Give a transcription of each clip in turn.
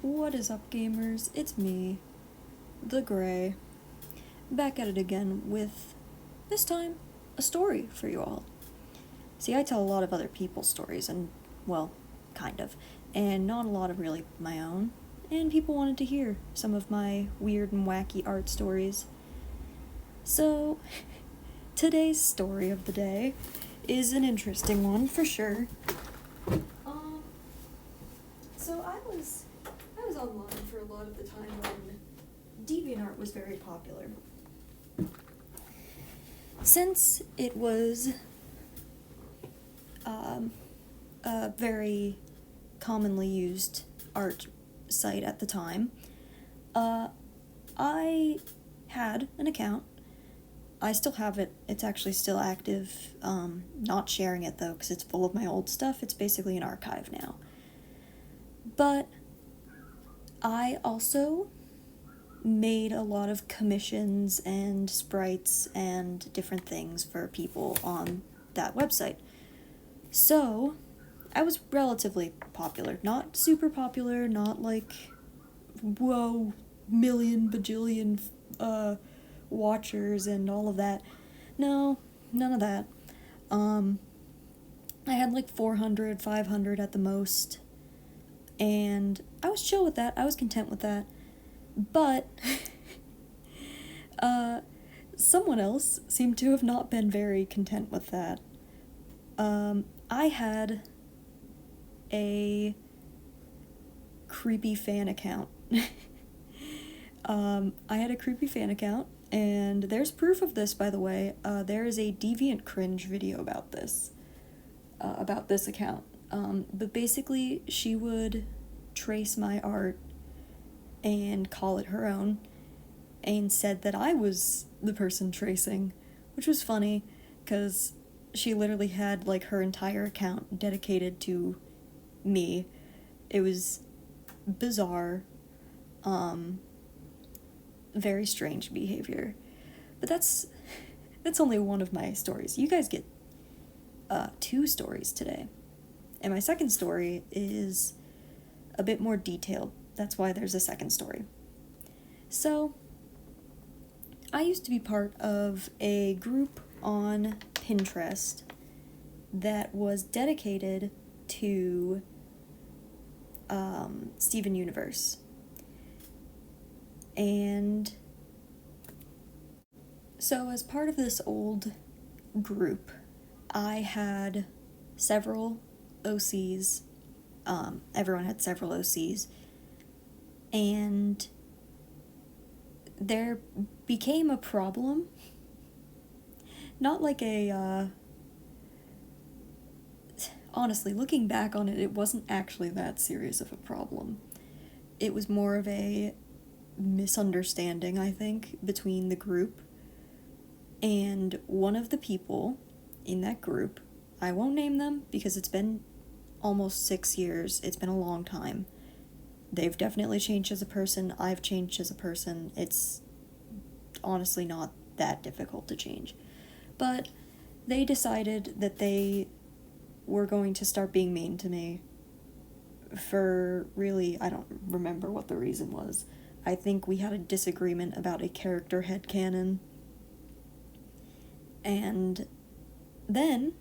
What is up, gamers? It's me, the Gray, back at it again with, this time, a story for you all. See, I tell a lot of other people's stories, and, well, kind of, and not a lot of really my own, and people wanted to hear some of my weird and wacky art stories. So, today's story of the day is an interesting one, for sure. So I was online for a lot of the time when DeviantArt was very popular. Since it was a very commonly used art site at the time, I had an account. I still have it. It's actually still active. Not sharing it though, because it's full of my old stuff. It's basically an archive now. But I also made a lot of commissions and sprites and different things for people on that website. So, I was relatively popular. Not super popular, not like, whoa, million, bajillion, watchers and all of that. No, none of that. I had like 400, 500 at the most. And I was chill with that. I was content with that. But someone else seemed to have not been very content with that. I had a creepy fan account. I had a creepy fan account, and there's proof of this, by the way. There is a Deviant Cringe video about this account. But basically, she would trace my art and call it her own, and said that I was the person tracing, which was funny, because she literally had, like, her entire account dedicated to me. It was bizarre, very strange behavior. But that's only one of my stories. You guys get, 2 stories today. And my second story is a bit more detailed. That's why there's a second story. So, I used to be part of a group on Pinterest that was dedicated to Steven Universe. And so as part of this old group, I had several OCs. Everyone had several OCs. And there became a problem. Not like a, honestly, looking back on it, it wasn't actually that serious of a problem. It was more of a misunderstanding, I think, between the group. And one of the people in that group, I won't name them because it's been almost 6 years. It's been a long time. They've definitely changed as a person. I've changed as a person. It's honestly not that difficult to change. But they decided that they were going to start being mean to me for really, I don't remember what the reason was. I think we had a disagreement about a character headcanon. And then,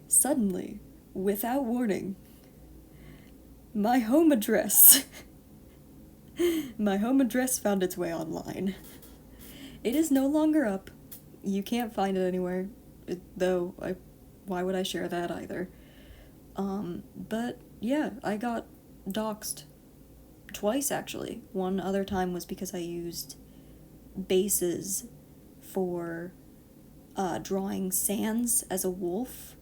suddenly, without warning, my home address found its way online. It is no longer up. You can't find it anywhere, though why would I share that either? But yeah, I got doxxed twice, actually. One other time was because I used bases for drawing Sans as a wolf,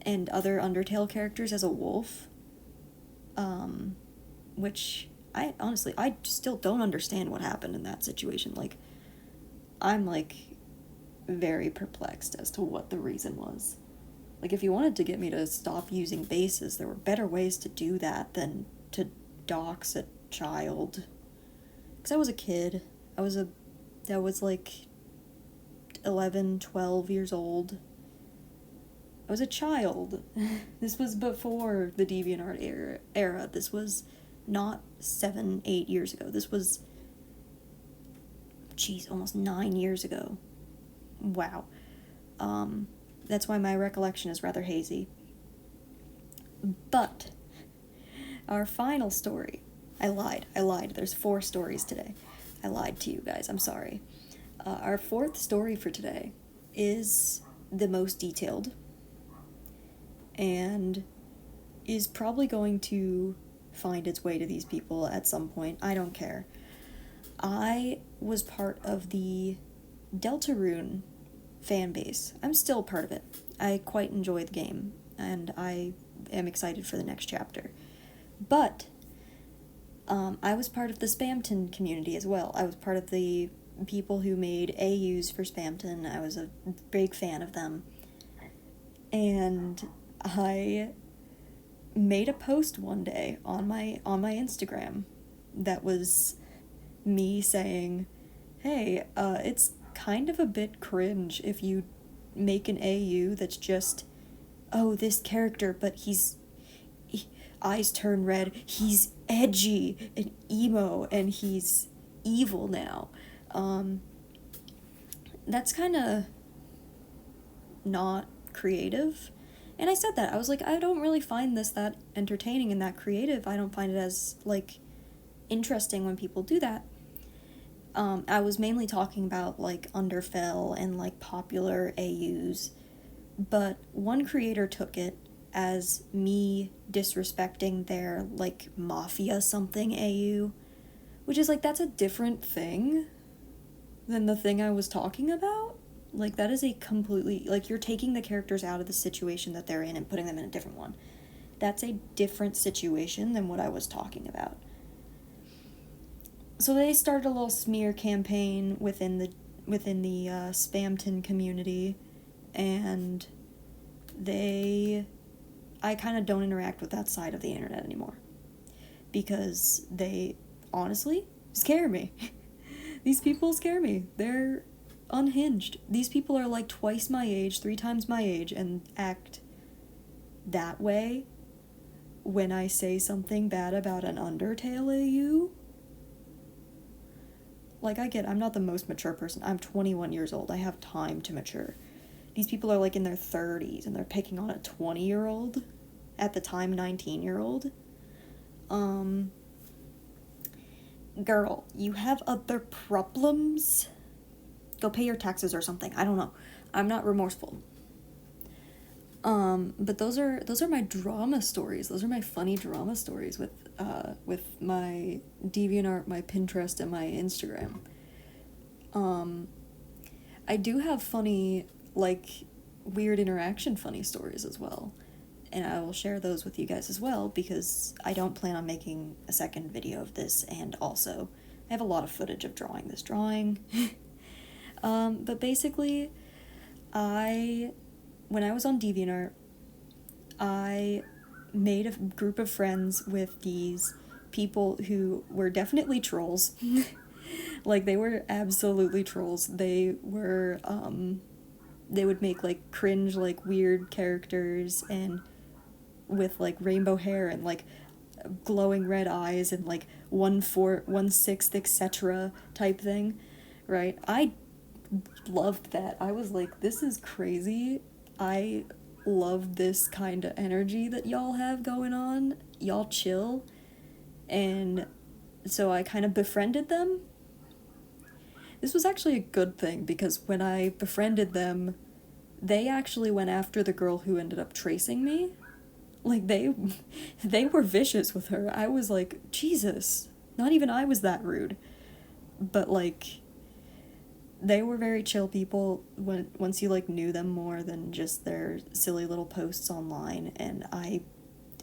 and other Undertale characters as a wolf, which I still don't understand what happened in that situation. Like, I'm, like, very perplexed as to what the reason was. Like, if you wanted to get me to stop using bases, there were better ways to do that than to dox a child. Because I was a kid. I was like 11, 12 years old. I was a child. This was before the DeviantArt era. This was not 7, 8 years ago. This was, almost 9 years ago. Wow. That's why my recollection is rather hazy. But our final story. I lied. There's 4 stories today. I lied to you guys. I'm sorry. Our 4th story for today is the most detailed and is probably going to find its way to these people at some point. I don't care. I was part of the Deltarune fan base. I'm still part of it. I quite enjoy the game, and I am excited for the next chapter. But I was part of the Spamton community as well. I was part of the people who made AUs for Spamton. I was a big fan of them. And I made a post one day on my Instagram that was me saying, hey, it's kind of a bit cringe if you make an AU that's just, oh, this character, but eyes turn red, he's edgy and emo, and he's evil now. That's kind of not creative. And I said that. I was like, I don't really find this that entertaining and that creative. I don't find it as, like, interesting when people do that. I was mainly talking about, like, Underfell and, like, popular AUs. But one creator took it as me disrespecting their, like, Mafia something AU. Which is, like, that's a different thing than the thing I was talking about. Like, that is a completely, like, you're taking the characters out of the situation that they're in and putting them in a different one. That's a different situation than what I was talking about. So they started a little smear campaign within the Spamton community, and I kind of don't interact with that side of the internet anymore. Because they, honestly, scare me. These people scare me. They're unhinged. These people are like twice my age, 3 times my age, and act that way when I say something bad about an Undertale AU. Like, I'm not the most mature person. I'm 21 years old. I have time to mature. These people are like in their 30s and they're picking on a 20-year-old, at the time 19-year-old. Girl, you have other problems? Go pay your taxes or something. I don't know. I'm not remorseful. But those are my drama stories. Those are my funny drama stories with my DeviantArt, my Pinterest, and my Instagram. I do have funny, like, weird interaction funny stories as well. And I will share those with you guys as well, because I don't plan on making a second video of this, and also I have a lot of footage of drawing this drawing. But basically, when I was on DeviantArt, I made a group of friends with these people who were definitely trolls. Like, they were absolutely trolls. They were, they would make, like, cringe, like, weird characters, and with, like, rainbow hair and, like, glowing red eyes and, like, 1/6, etc. type thing, right? I loved that. I was like, this is crazy. I love this kind of energy that y'all have going on. Y'all chill. And so I kind of befriended them. This was actually a good thing, because when I befriended them, they actually went after the girl who ended up tracing me. Like, they were vicious with her. I was like, Jesus, not even I was that rude. But, like, they were very chill people once you, like, knew them more than just their silly little posts online, and I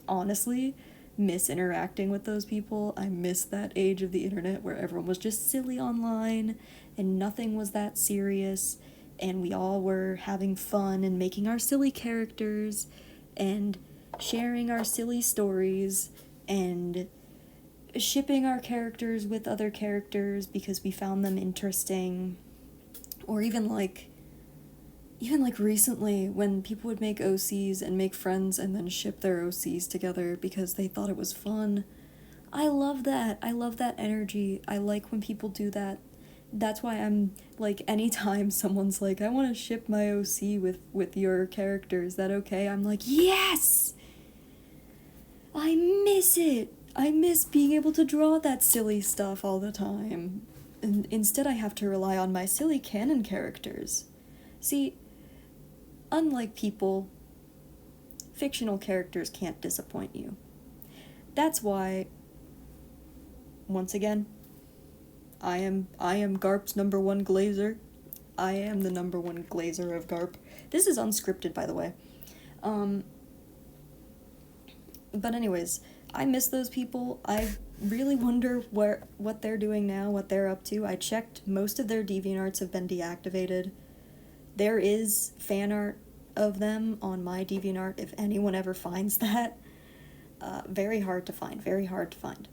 honestly miss interacting with those people. I miss that age of the internet where everyone was just silly online, and nothing was that serious, and we all were having fun and making our silly characters, and sharing our silly stories, and shipping our characters with other characters because we found them interesting. Or even, like, even like recently when people would make OCs and make friends and then ship their OCs together because they thought it was fun. I love that. I love that energy. I like when people do that. That's why I'm like, anytime someone's like, I want to ship my OC with your character, is that okay? I'm like, yes! I miss it. I miss being able to draw that silly stuff all the time. And instead I have to rely on my silly canon characters. See, unlike people, fictional characters can't disappoint you. That's why, once again, I am Garp's number one glazer. I am the number one glazer of Garp. This is unscripted, by the way. But anyways, I miss those people. I really wonder what they're doing now, what they're up to. I checked, most of their DeviantArts have been deactivated. There is fan art of them on my DeviantArt if anyone ever finds that. Very hard to find, very hard to find.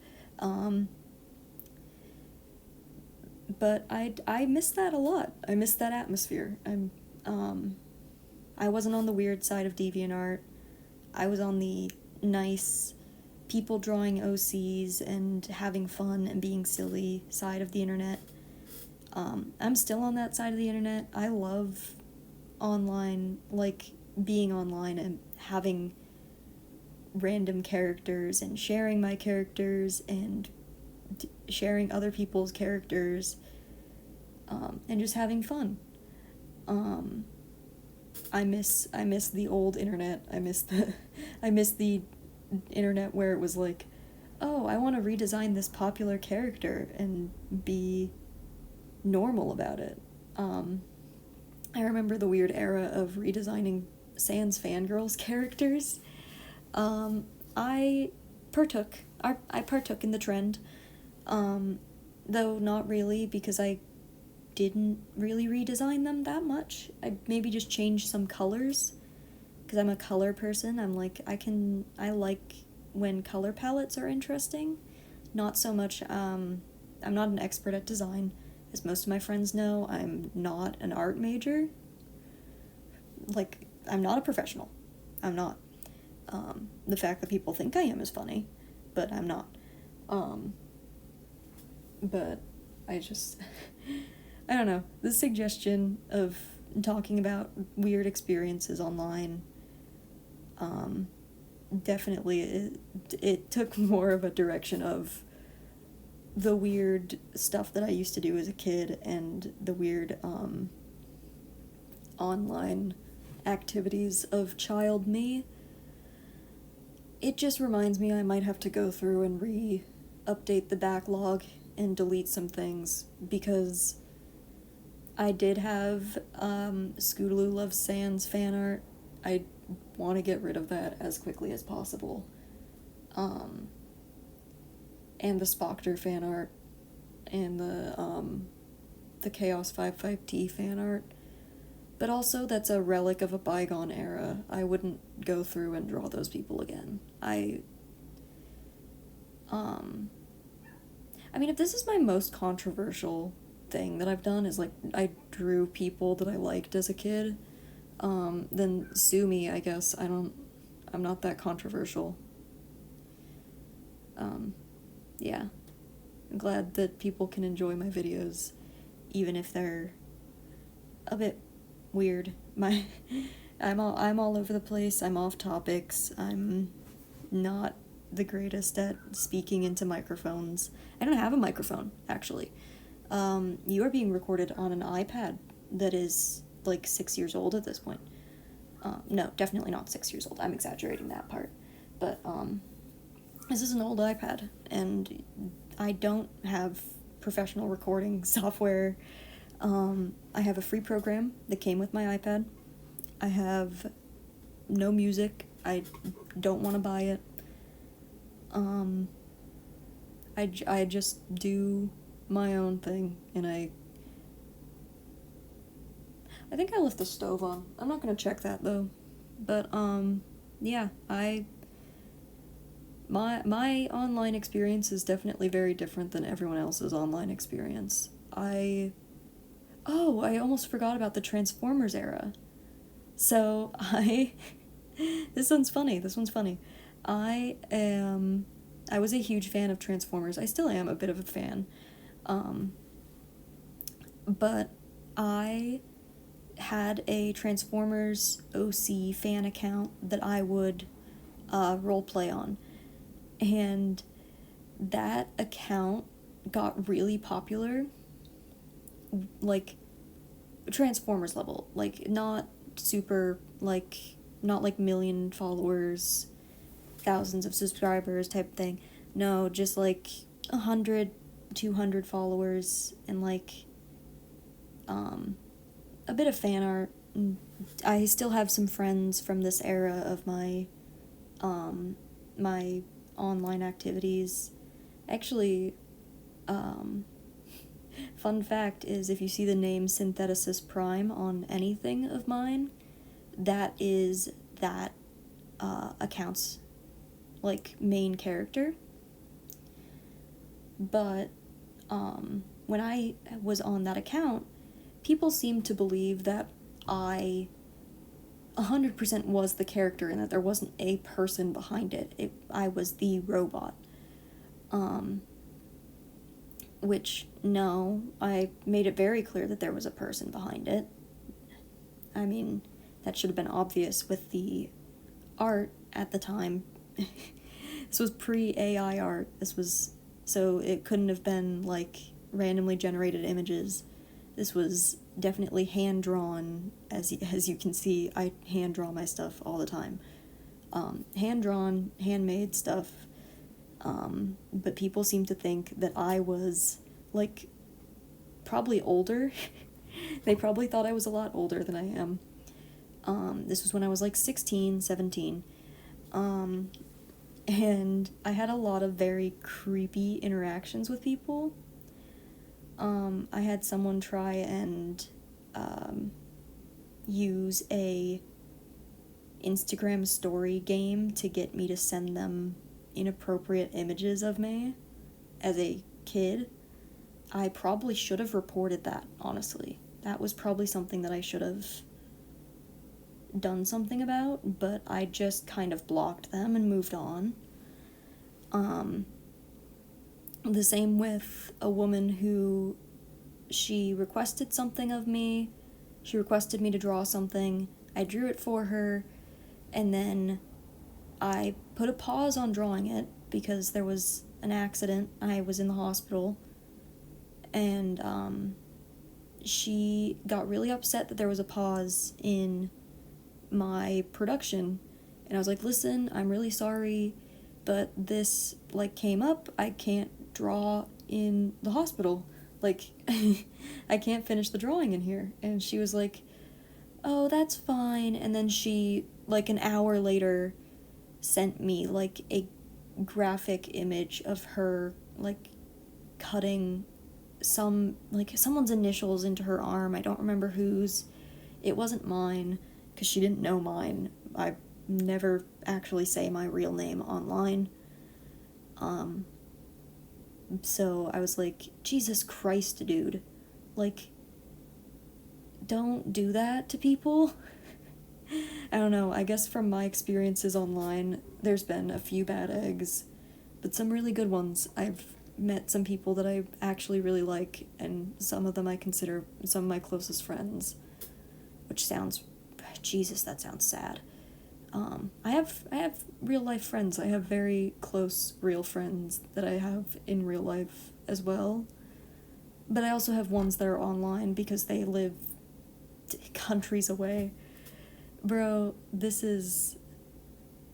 But I miss that a lot. I miss that atmosphere. I wasn't on the weird side of DeviantArt. I was on the nice people drawing OCs and having fun and being silly side of the internet. I'm still on that side of the internet. I love online, like being online and having random characters and sharing my characters and sharing other people's characters, and just having fun. I miss the old internet. I miss the internet where it was like, oh, I want to redesign this popular character and be normal about it. I remember the weird era of redesigning Sans Fangirls characters. I partook in the trend, though not really, because I didn't really redesign them that much. I maybe just changed some colors, because I'm a color person. I like when color palettes are interesting. Not so much, I'm not an expert at design. As most of my friends know, I'm not an art major. Like, I'm not a professional. I'm not. The fact that people think I am is funny, but I'm not. But I just, I don't know, the suggestion of talking about weird experiences online, definitely it took more of a direction of the weird stuff that I used to do as a kid and the weird, online activities of child me. It just reminds me I might have to go through and update the backlog and delete some things, because I did have Scootaloo Loves Sans fan art. I want to get rid of that as quickly as possible. And the Spoctor fan art and the Chaos 55T fan art. But also, that's a relic of a bygone era. I wouldn't go through and draw those people again. I mean, if this is my most controversial thing that I've done, is like, I drew people that I liked as a kid, then sue me, I guess. I'm not that controversial. Yeah. I'm glad that people can enjoy my videos, even if they're a bit weird. I'm all over the place. I'm off topics. I'm not the greatest at speaking into microphones. I don't have a microphone, actually. You are being recorded on an iPad that is like 6 years old at this point. No, definitely not 6 years old. I'm exaggerating that part. But this is an old iPad, and I don't have professional recording software. I have a free program that came with my iPad. I have no music. I don't want to buy it. I just do my own thing, and I think I left the stove on. I'm not gonna check that, though. But, yeah, my online experience is definitely very different than everyone else's online experience. I almost forgot about the Transformers era. So this one's funny. This one's funny. I was a huge fan of Transformers. I still am a bit of a fan. Um, but I had a Transformers OC fan account that I would roleplay on. And that account got really popular, like Transformers level, like not super, not like million followers, thousands of subscribers type thing. No, just like 100, 200 followers, and like a bit of fan art. I still have some friends from this era of my online activities. Actually, fun fact is if you see the name Synthesis Prime on anything of mine, that is that account's like main character. But when I was on that account, people seemed to believe that I 100% was the character and that there wasn't a person behind it. I was the robot. Which, no, I made it very clear that there was a person behind it. I mean, that should have been obvious with the art at the time. This was pre-AI art. So it couldn't have been, like, randomly generated images. This was definitely hand-drawn. As you can see, I hand-draw my stuff all the time. Hand-drawn, handmade stuff. But people seem to think that I was, like, probably older. They probably thought I was a lot older than I am. This was when I was, like, 16, 17. And I had a lot of very creepy interactions with people. I had someone try and use a Instagram story game to get me to send them inappropriate images of me as a kid. I probably should have reported that, honestly. That was probably something that I should have done something about, but I just kind of blocked them and moved on. The same with a woman who, she requested something of me. She requested me to draw something. I drew it for her, and then I put a pause on drawing it because there was an accident. I was in the hospital, and she got really upset that there was a pause in my production, and I was like, listen, I'm really sorry, but this, like, came up. I can't draw in the hospital. Like, I can't finish the drawing in here. And she was like, oh, that's fine. And then she, like, an hour later sent me, like, a graphic image of her, like, cutting someone's initials into her arm. I don't remember whose. It wasn't mine, because she didn't know mine. I never actually say my real name online. So I was like, Jesus Christ, dude. Like, don't do that to people. I don't know, I guess from my experiences online, there's been a few bad eggs, but some really good ones. I've met some people that I actually really like, and some of them I consider some of my closest friends, which sounds, Jesus, that sounds sad. I have real life friends. I have very close real friends that I have in real life as well. But I also have ones that are online because they live countries away. Bro, this is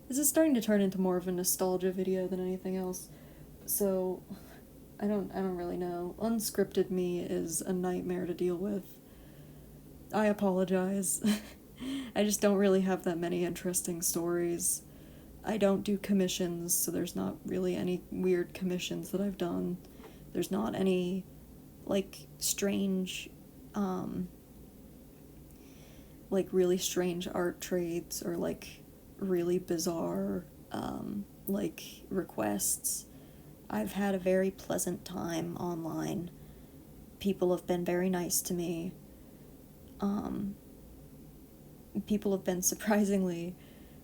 starting to turn into more of a nostalgia video than anything else. So I don't really know. Unscripted me is a nightmare to deal with. I apologize. I just don't really have that many interesting stories. I don't do commissions, so there's not really any weird commissions that I've done. There's not any, like, strange, like, really strange art trades or, like, really bizarre, like, requests. I've had a very pleasant time online. People have been very nice to me. people have been surprisingly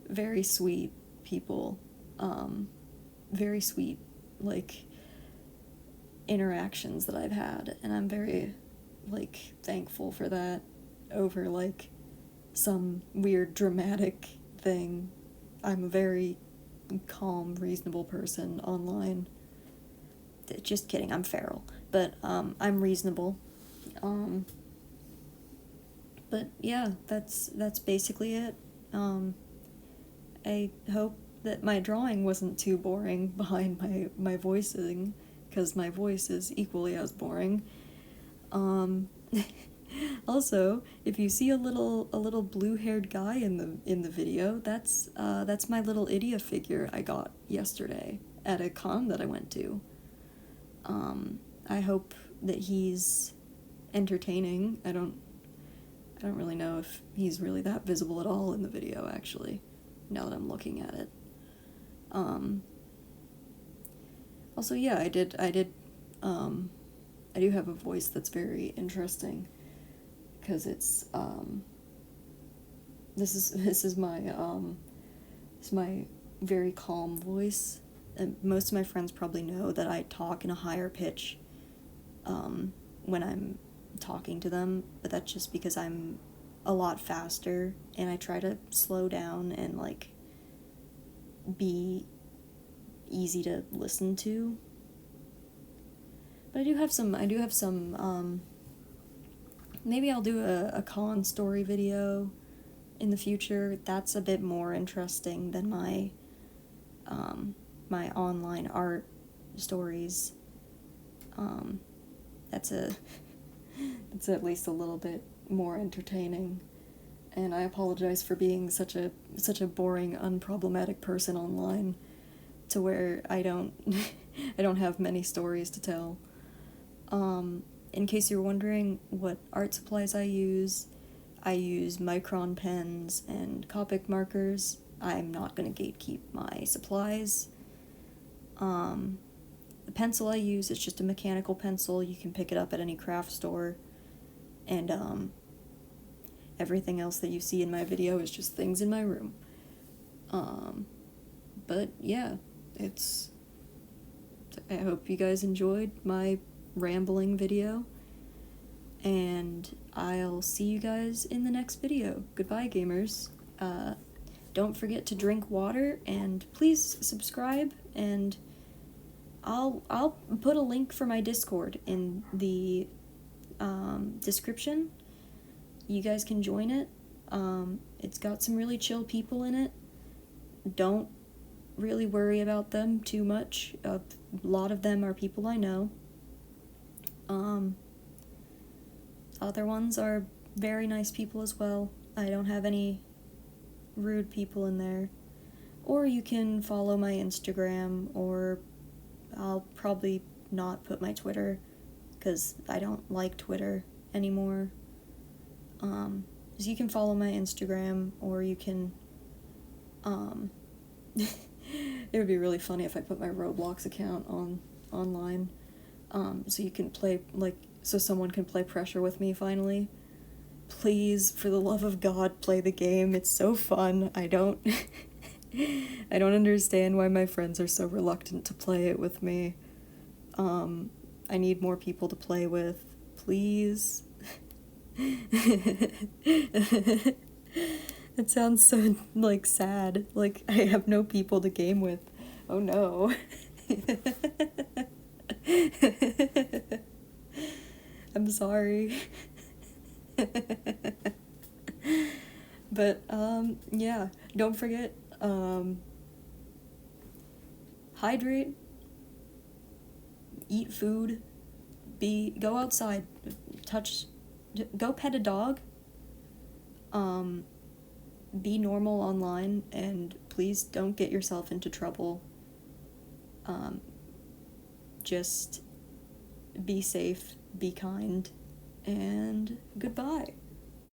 very sweet people, very sweet, like, interactions that I've had, and I'm very, like, thankful for that over, like, some weird dramatic thing. I'm a very calm, reasonable person online. Just kidding, I'm feral, but I'm reasonable. But yeah, that's basically it. I hope that my drawing wasn't too boring behind my voicing, because my voice is equally as boring. Also, if you see a little blue-haired guy in the video, that's my little Idia figure I got yesterday at a con that I went to. I hope that he's entertaining. I don't really know if he's really that visible at all in the video, actually, now that I'm looking at it. Also, yeah, I do have a voice that's very interesting, because it's, this is my very calm voice, and most of my friends probably know that I talk in a higher pitch, when I'm talking to them, but that's just because I'm a lot faster, and I try to slow down and, like, be easy to listen to. But I do have some, maybe I'll do a con story video in the future. That's a bit more interesting than my online art stories. That's at least a little bit more entertaining. And I apologize for being such a boring, unproblematic person online, to where I don't have many stories to tell. In case you're wondering what art supplies I use Micron pens and Copic markers. I'm not gonna gatekeep my supplies. The pencil I use is just a mechanical pencil. You can pick it up at any craft store. And, everything else that you see in my video is just things in my room. But yeah, I hope you guys enjoyed my rambling video, and I'll see you guys in the next video. Goodbye, gamers. Don't forget to drink water, and please subscribe, and I'll put a link for my Discord in the description. You guys can join it. It's got some really chill people in it. Don't really worry about them too much. A lot of them are people I know. Other ones are very nice people as well. I don't have any rude people in there. Or you can follow my Instagram, or I'll probably not put my Twitter, because I don't like Twitter anymore. So you can follow my Instagram, or you can, it would be really funny if I put my Roblox account online, so you can play, so someone can play Pressure with me finally. Please, for the love of God, play the game. It's so fun. I don't understand why my friends are so reluctant to play it with me. I need more people to play with. Please. It sounds so, sad. I have no people to game with. Oh no. I'm sorry. But, yeah. Don't forget, hydrate, eat food, go outside, go pet a dog, be normal online, and please don't get yourself into trouble. Just be safe, be kind, and goodbye.